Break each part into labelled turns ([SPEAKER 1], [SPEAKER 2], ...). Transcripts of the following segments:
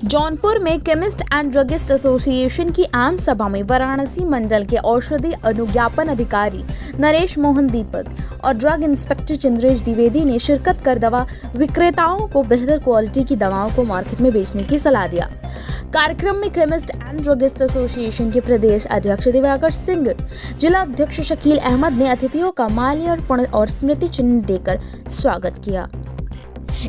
[SPEAKER 1] जौनपुर में chemist and druggist association की आम सभा में वाराणसी मंडल के औषधि अनुज्ञापन अधिकारी नरेश मोहन दीपक और ड्रग इंस्पेक्टर चंद्रेश द्विवेदी ने शिरकत कर दवा विक्रेताओं को बेहतर क्वालिटी की दवाओं को मार्केट में बेचने की सलाह दिया। कार्यक्रम में केमिस्ट एंड ड्रगिस्ट एसोसिएशन के प्रदेश अध्यक्ष दिवाकर सिंह, जिला अध्यक्ष शकील अहमद ने अतिथियों का माल्यार्पण और स्मृति चिन्ह देकर स्वागत किया।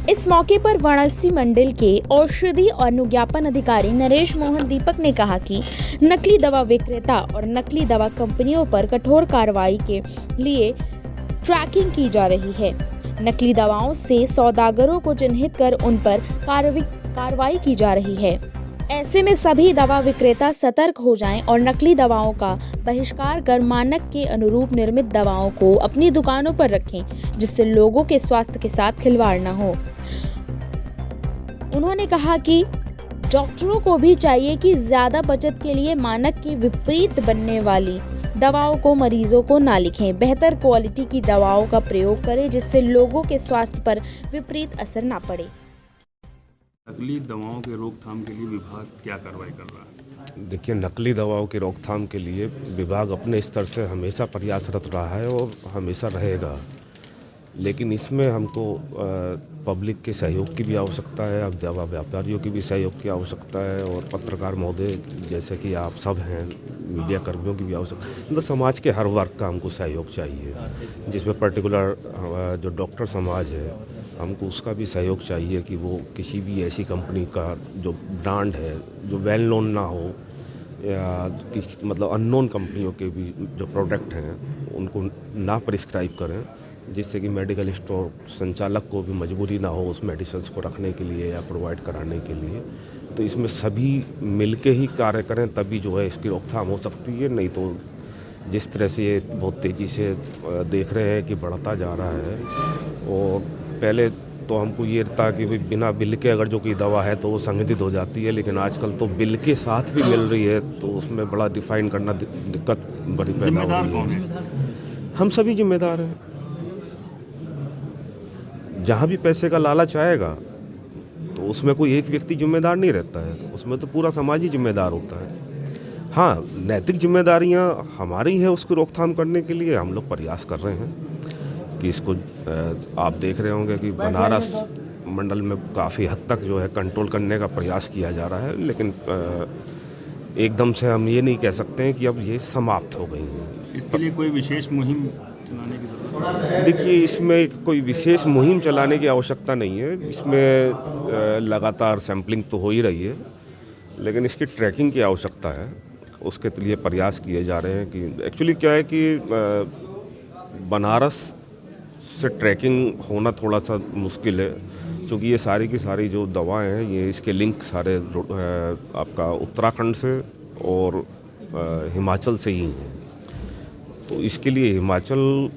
[SPEAKER 1] इस मौके पर वाराणसी मंडल के औषधि और अनुज्ञापन अधिकारी नरेश मोहन दीपक ने कहा कि नकली दवा विक्रेता और नकली दवा कंपनियों पर कठोर कार्रवाई के लिए ट्रैकिंग की जा रही है। नकली दवाओं से सौदागरों को चिन्हित कर उन पर कार्रवाई की जा रही है। ऐसे में सभी दवा विक्रेता सतर्क हो जाएं और नकली दवाओं का बहिष्कार कर मानक के अनुरूप निर्मित दवाओं को अपनी दुकानों पर रखें, जिससे लोगों के स्वास्थ्य के साथ खिलवाड़ न हो। उन्होंने कहा कि डॉक्टरों को भी चाहिए कि ज्यादा बचत के लिए मानक के विपरीत बनने वाली दवाओं को मरीजों को ना लिखें, बेहतर क्वालिटी की दवाओं का प्रयोग करें, जिससे लोगों के स्वास्थ्य पर विपरीत असर ना पड़े।
[SPEAKER 2] नकली दवाओं के रोकथाम के लिए विभाग क्या कार्रवाई कर रहा है?
[SPEAKER 3] देखिए, नकली दवाओं की रोकथाम के लिए विभाग अपने स्तर से हमेशा प्रयासरत रहा है और हमेशा रहेगा, लेकिन इसमें हमको पब्लिक के सहयोग की भी आवश्यकता है, अब दवा व्यापारियों की भी सहयोग की आवश्यकता है और पत्रकार महोदय जैसे कि आप सब हैं, मीडिया कर्मियों की भी आवश्यकता है। मतलब समाज के हर वर्ग का हमको सहयोग चाहिए, जिसमें पर्टिकुलर जो डॉक्टर समाज है हमको उसका भी सहयोग चाहिए कि वो किसी भी ऐसी कंपनी का जो ब्रांड है जो वेल नोन ना हो या मतलब अननोन कंपनियों के भी जो प्रोडक्ट हैं उनको ना प्रिस्क्राइब करें, जिससे कि मेडिकल स्टोर संचालक को भी मजबूरी ना हो उस मेडिसिन्स को रखने के लिए या प्रोवाइड कराने के लिए। तो इसमें सभी मिलके ही कार्य करें, तभी जो है इसकी रोकथाम हो सकती है। नहीं तो जिस तरह से ये बहुत तेज़ी से देख रहे हैं कि बढ़ता जा रहा है, और पहले तो हमको ये था कि भाई बिना बिल के अगर जो कोई दवा है तो वो संगठित हो जाती है, लेकिन आजकल तो बिल के साथ भी मिल रही है, तो उसमें बड़ा डिफाइन करना दिक्कत बड़ी पैदा हो रही है। हम सभी जिम्मेदार हैं। जहाँ भी पैसे का लालच आएगा तो उसमें कोई एक व्यक्ति जिम्मेदार नहीं रहता है, उसमें तो पूरा समाज ही जिम्मेदार होता है। हाँ, नैतिक जिम्मेदारियाँ हमारी है, उसकी रोकथाम करने के लिए हम लोग प्रयास कर रहे हैं कि इसको आप देख रहे होंगे कि बनारस मंडल में काफ़ी हद तक जो है कंट्रोल करने का प्रयास किया जा रहा है, लेकिन एकदम से हम ये नहीं कह सकते हैं कि अब ये समाप्त हो गई है।
[SPEAKER 2] इसके लिए कोई विशेष मुहिम चलाने की जरूरत है?
[SPEAKER 3] देखिए, इसमें कोई विशेष मुहिम चलाने की आवश्यकता नहीं है। इसमें लगातार सैम्पलिंग तो हो ही रही है, लेकिन इसकी ट्रैकिंग की आवश्यकता है। उसके लिए प्रयास किए जा रहे हैं कि एक्चुअली क्या है कि बनारस से ट्रैकिंग होना थोड़ा सा मुश्किल है, क्योंकि ये सारी की सारी जो दवाएं हैं ये इसके लिंक सारे आपका उत्तराखंड से और हिमाचल से ही हैं। तो इसके लिए हिमाचल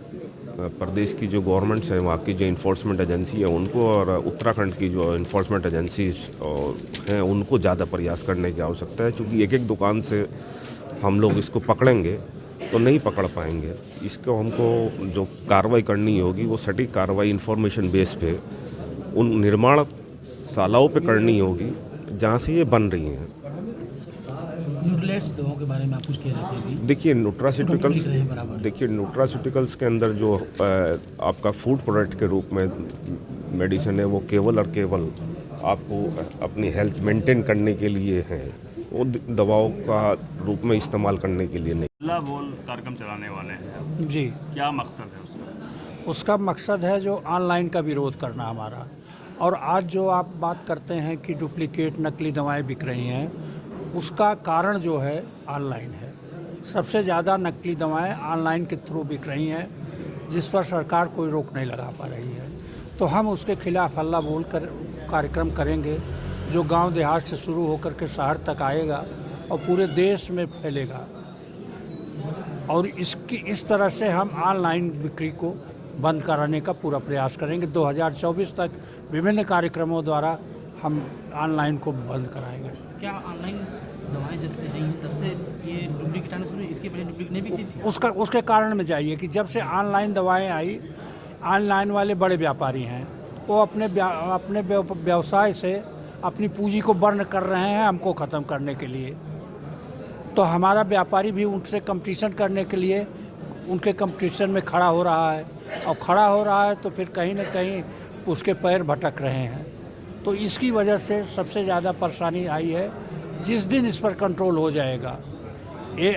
[SPEAKER 3] प्रदेश की जो गवर्नमेंट है, वहाँ की जो इन्फोर्समेंट एजेंसी है उनको, और उत्तराखंड की जो इन्फोर्समेंट एजेंसीज हैं उनको ज़्यादा प्रयास करने की आवश्यकता है, क्योंकि एक एक दुकान से हम लोग इसको पकड़ेंगे तो नहीं पकड़ पाएंगे। इसको हमको जो कार्रवाई करनी होगी वो सटीक कार्रवाई इंफॉर्मेशन बेस पे उन निर्माणशालाओं पे करनी होगी जहाँ से ये बन रही हैं।
[SPEAKER 4] न्यूट्रिएंट्स दवाओं के बारे में आप कुछ कह रहे थे अभी।
[SPEAKER 3] देखिए, न्यूट्रास्यूटिकल्स के अंदर जो आपका फूड प्रोडक्ट के रूप में मेडिसिन है वो केवल और केवल आपको अपनी हेल्थ मेंटेन करने के लिए है, वो दवाओं का रूप में इस्तेमाल करने के लिए नहीं।
[SPEAKER 2] हल्ला बोल कार्यक्रम चलाने वाले हैं
[SPEAKER 5] जी,
[SPEAKER 2] क्या मकसद है उसका?
[SPEAKER 5] उसका मकसद है जो ऑनलाइन का विरोध करना हमारा। और आज जो आप बात करते हैं कि डुप्लीकेट नकली दवाएं बिक रही हैं, उसका कारण जो है ऑनलाइन है। सबसे ज़्यादा नकली दवाएं ऑनलाइन के थ्रू बिक रही हैं, जिस पर सरकार कोई रोक नहीं लगा पा रही है। तो हम उसके खिलाफ हल्ला बोल कर कार्यक्रम करेंगे, जो गांव देहात से शुरू होकर के शहर तक आएगा और पूरे देश में फैलेगा। और इस तरह से हम ऑनलाइन बिक्री को बंद कराने का पूरा प्रयास करेंगे। 2024 तक विभिन्न कार्यक्रमों द्वारा हम ऑनलाइन को बंद कराएंगे।
[SPEAKER 4] क्या ऑनलाइन दवाएं जब से आई हैं तब से ये डुप्लीकेट आना शुरू, इसके पहले डुप्लीकेट नहीं बिकती थी?
[SPEAKER 5] उसके कारण में जाइए कि जब से ऑनलाइन दवाएं आई, ऑनलाइन वाले बड़े व्यापारी हैं, वो अपने व्यवसाय से अपनी पूंजी को बर्न कर रहे हैं हमको ख़त्म करने के लिए। तो हमारा व्यापारी भी उनसे कंपटीशन करने के लिए उनके कंपटीशन में खड़ा हो रहा है, और खड़ा हो रहा है तो फिर कहीं ना कहीं उसके पैर भटक रहे हैं। तो इसकी वजह से सबसे ज़्यादा परेशानी आई है। जिस दिन इस पर कंट्रोल हो जाएगा,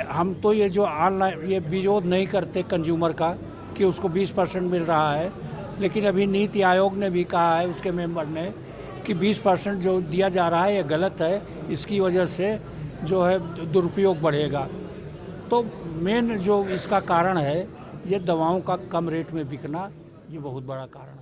[SPEAKER 5] हम तो ये जो ऑनलाइन ये विरोध नहीं करते कंज्यूमर का कि उसको 20% मिल रहा है, लेकिन अभी नीति आयोग ने भी कहा है उसके मेंबर ने कि 20% जो दिया जा रहा है ये गलत है, इसकी वजह से जो है दुरुपयोग बढ़ेगा। तो मेन जो इसका कारण है ये दवाओं का कम रेट में बिकना, ये बहुत बड़ा कारण है।